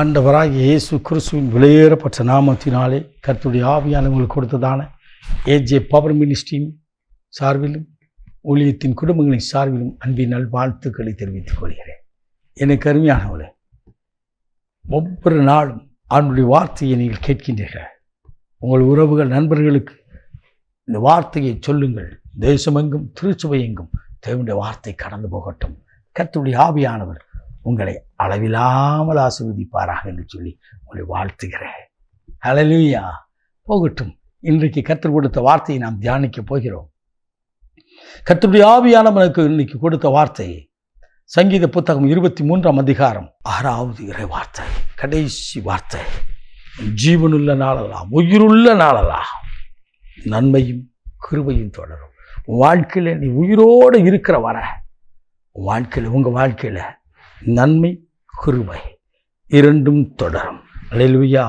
ஆண்டவராகிய இயேசு கிறிஸ்துவின் விலையேறப்பட்ட நாமத்தினாலே கர்த்தருடைய ஆவியானவங்களுக்கு கொடுத்ததான ஏஜே பவர் மினிஸ்ட்ரியின் சார்பிலும் ஊழியத்தின் குடும்பங்களின் சார்பிலும் அன்பின் நல்வாழ்த்துக்களை தெரிவித்துக் கொள்கிறேன். எனக்கு அருமையானவர்களே, ஒவ்வொரு நாளும் அவனுடைய வார்த்தையை நீங்கள் கேட்கின்றீர்கள். உங்கள் உறவுகள் நண்பர்களுக்கு இந்த வார்த்தையை சொல்லுங்கள். தேசமெங்கும் திருச்சுவை எங்கும் தேவனுடைய வார்த்தை கடந்து போகட்டும். கர்த்தருடைய ஆவியானவர் உங்களை அளவில்லாமல் ஆசீர்வதிப்பாராக என்று சொல்லி உங்களை வாழ்த்துகிறேன். ஹல்லேலூயா. போகட்டும். இன்றைக்கு கர்த்தர் கொடுத்த வார்த்தையை நாம் தியானிக்க போகிறோம். கர்த்தருடைய ஆவியானவனுக்கு இன்னைக்கு கொடுத்த வார்த்தை சங்கீத புத்தகம் 23ஆம் அதிகாரம் 6வது இறை வார்த்தை, கடைசி வார்த்தை. ஜீவனுள்ள நாளெல்லாம், உயிருள்ள நாளெல்லாம் நன்மையும் கிருபையும் தொடரும். வாழ்க்கையில் நீ உயிரோடு இருக்கிற வர வாழ்க்கையில், உங்கள் வாழ்க்கையில் நன்மை கிருபை இரண்டும் தொடரும். அல்லேலூயா.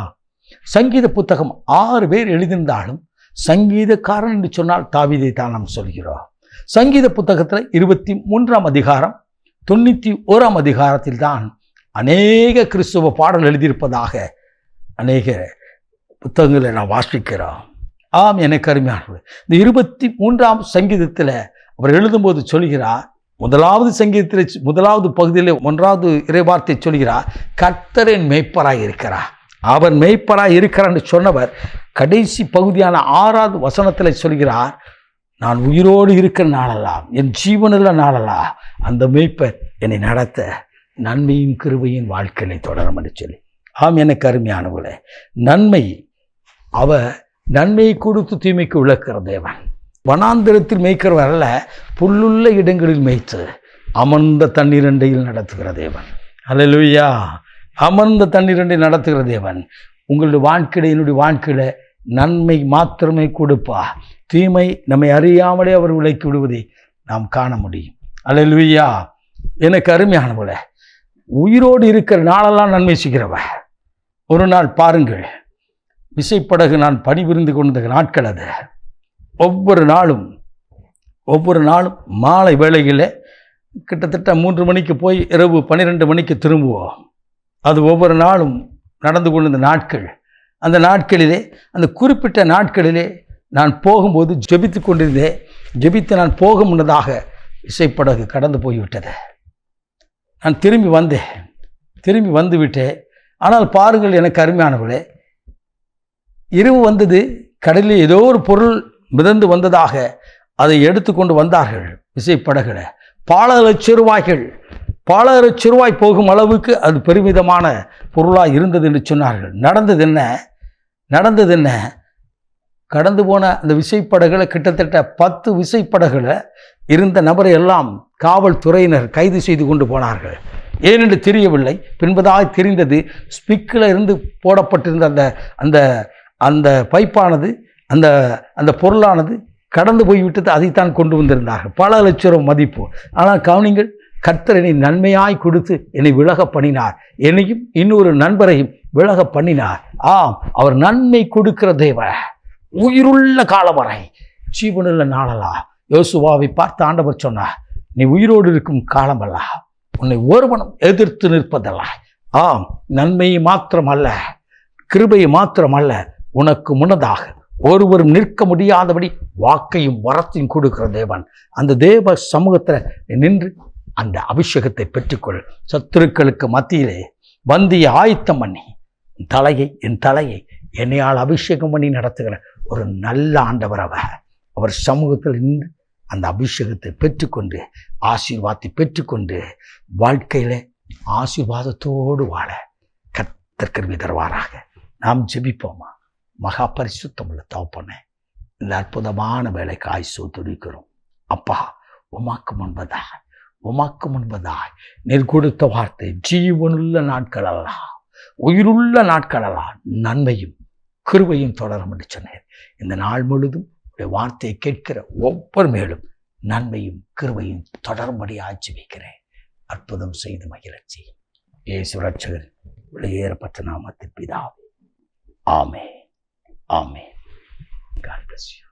சங்கீத புத்தகம் 6 பேர் எழுதியிருந்தாலும் சங்கீதக்காரன் என்று சொன்னால் தாவீதை தான் நாம் சொல்கிறோம். சங்கீத புத்தகத்தில் 23ஆம் அதிகாரம் 91ஆம் அதிகாரத்தில் தான் அநேக கிறிஸ்துவ பாடல் எழுதியிருப்பதாக அநேக புத்தகங்களை நான் வாசிக்கிறோம். ஆம், எனக்கு அருமையானது. இந்த 23ஆம் சங்கீதத்தில் அவர் எழுதும்போது சொல்கிறார், முதலாவது சங்கீதத்தில் முதலாவது பகுதியில் 1வது இறைவார்த்தை சொல்கிறார், கர்த்தரின் மேய்ப்பராய் இருக்கிறார். அவர் மேய்ப்பராய் இருக்கிறார் என்று சொன்னவர் கடைசி பகுதியான 6வது வசனத்தில் சொல்கிறார், நான் உயிரோடு இருக்கிற நாளெல்லாம், என் ஜீவனுள்ள நாளெல்லாம் அந்த மேய்ப்பர் என்னை நடத்த நன்மையும் கிருபையின் வாழ்க்கையை தொடரும் என்று சொல்லி. ஆம், எனக்கு அருமையானவர்களே, நன்மை அவர் நன்மையை கொடுத்து தீமைக்கு விளக்குற தேவன். வனாந்திரத்தில் மேய்க்கிறவர் அல்ல, புல்லுள்ள இடங்களில் மேய்த்து அமர்ந்த தண்ணீரண்டையில் நடத்துகிற தேவன். அல்லேலூயா. அமர்ந்த தண்ணீரண்டையில் நடத்துகிற தேவன் உங்களுடைய வாழ்க்கையில், என்னுடைய வாழ்க்கையில் நன்மை மாத்திரமே கொடுப்பா. தீமை நம்மை அறியாமலே அவர் விலக்கி விடுவதை நாம் காண முடியும். அல்லேலூயா. எனக்கு அருமையானவர்களே, உயிரோடு இருக்கிற நாளெல்லாம் நன்மை செய்கிறவ. ஒரு நாள் பாருங்கள், விசைப்படகு நான் பணிபுரிந்து கொண்ட நாட்கள் அது. ஒவ்வொரு நாளும் மாலை வேளையில் கிட்டத்தட்ட 3 மணிக்கு போய் இரவு 12 மணிக்கு திரும்புவோம். அது ஒவ்வொரு நாளும் நடந்து கொண்டிருந்த நாட்கள். அந்த நாட்களிலே, அந்த குறிப்பிட்ட நாட்களிலே நான் போகும்போது ஜெபித்து கொண்டிருந்தேன். ஜெபித்து நான் போக முன்னதாக விசைப்படகு கடந்து போய்விட்டது. நான் திரும்பி வந்து விட்டேன். ஆனால் பாருங்கள், எனக்கு அருமையானவர்களே, இரவு வந்தது. கடலில் ஏதோ ஒரு பொருள் மிதந்து வந்ததாக அதை எடுத்துக்கொண்டு வந்தார்கள் விசைப்படகுல. பல லட்ச ரூபாய் போகும் அளவுக்கு அது பெருமிதமான பொருளாக இருந்தது என்று சொன்னார்கள். நடந்தது என்ன? கடந்து போன அந்த விசைப்படகுல கிட்டத்தட்ட 10 விசைப்படகுல இருந்த நபரை எல்லாம் காவல்துறையினர் கைது செய்து கொண்டு போனார்கள். ஏனென்று தெரியவில்லை. பின்பதாக தெரிந்தது, ஸ்பிக்கில் இருந்து போடப்பட்டிருந்த அந்த அந்த பைப்பானது, அந்த பொருளானது கடந்து போய்விட்டது. அதைத்தான் கொண்டு வந்திருந்தார்கள். பல லட்ச ரூபாய் மதிப்பு. ஆனால் கவனிங்கள், கர்த்தர் என்னை நன்மையாய் கொடுத்து என்னை விலக பண்ணினார். என்னையும் இன்னொரு நண்பரையும் விலக பண்ணினார். ஆம், அவர் நன்மை கொடுக்கிற தேவ. உயிருள்ள காலம் வரை ஜீவனுள்ள நாளலா. யோசுவாவை பார்த்து ஆண்டவர் சொன்னார், நீ உயிரோடு இருக்கும் காலமல்ல, உன்னை ஒருவனும் எதிர்த்து நிற்பதல்ல. ஆம், நன்மையை மாத்திரமல்ல, கிருபையை மாத்திரமல்ல, உனக்கு முன்னதாக ஒருவரும் நிற்க முடியாதபடி வாக்கையும் வரத்தையும் கொடுக்கிற தேவன். அந்த தேவ சமூகத்தில் நின்று அந்த அபிஷேகத்தை பெற்றுக்கொள். சத்துருக்களுக்கு மத்தியிலே வந்தியை ஆயத்தம் பண்ணி என் தலையை என்னையால் அபிஷேகம் பண்ணி நடத்துகிற ஒரு நல்ல ஆண்டவர். அவர் சமூகத்தில் நின்று அந்த அபிஷேகத்தை பெற்றுக்கொண்டு, ஆசீர்வாதத்தை பெற்றுக்கொண்டு வாழ்க்கையில் ஆசீர்வாதத்தோடு வாழ கர்த்தர் கிருபை தருவாராக. நாம் ஜெபிப்போமா? மகா பரிசுத்தமுள்ள தகப்பனே, இந்த அற்புதமான வேலைக்கு ஆயுசு துடிக்கிறோம். அப்பா, உமாக்கு முன்பதாய் நீர் கொடுத்த வார்த்தை ஜீவனுள்ள நாட்களெல்லாம், உயிருள்ள நாட்களெல்லாம் நன்மையும் கிருபையும் தொடரும் என்று சொன்னேன். இந்த நாள் முழுதும் வார்த்தையை கேட்கிற ஒவ்வொரு மேலும் நன்மையும் கிருபையும் தொடரும்படி ஆட்சி வைக்கிறேன். அற்புதம் செய்து மகிழ்ச்சி இயேசு ரட்சகர் வெளியேறப்பட்ட நாமத்தில் பிதாவே. ஆமென். God bless you.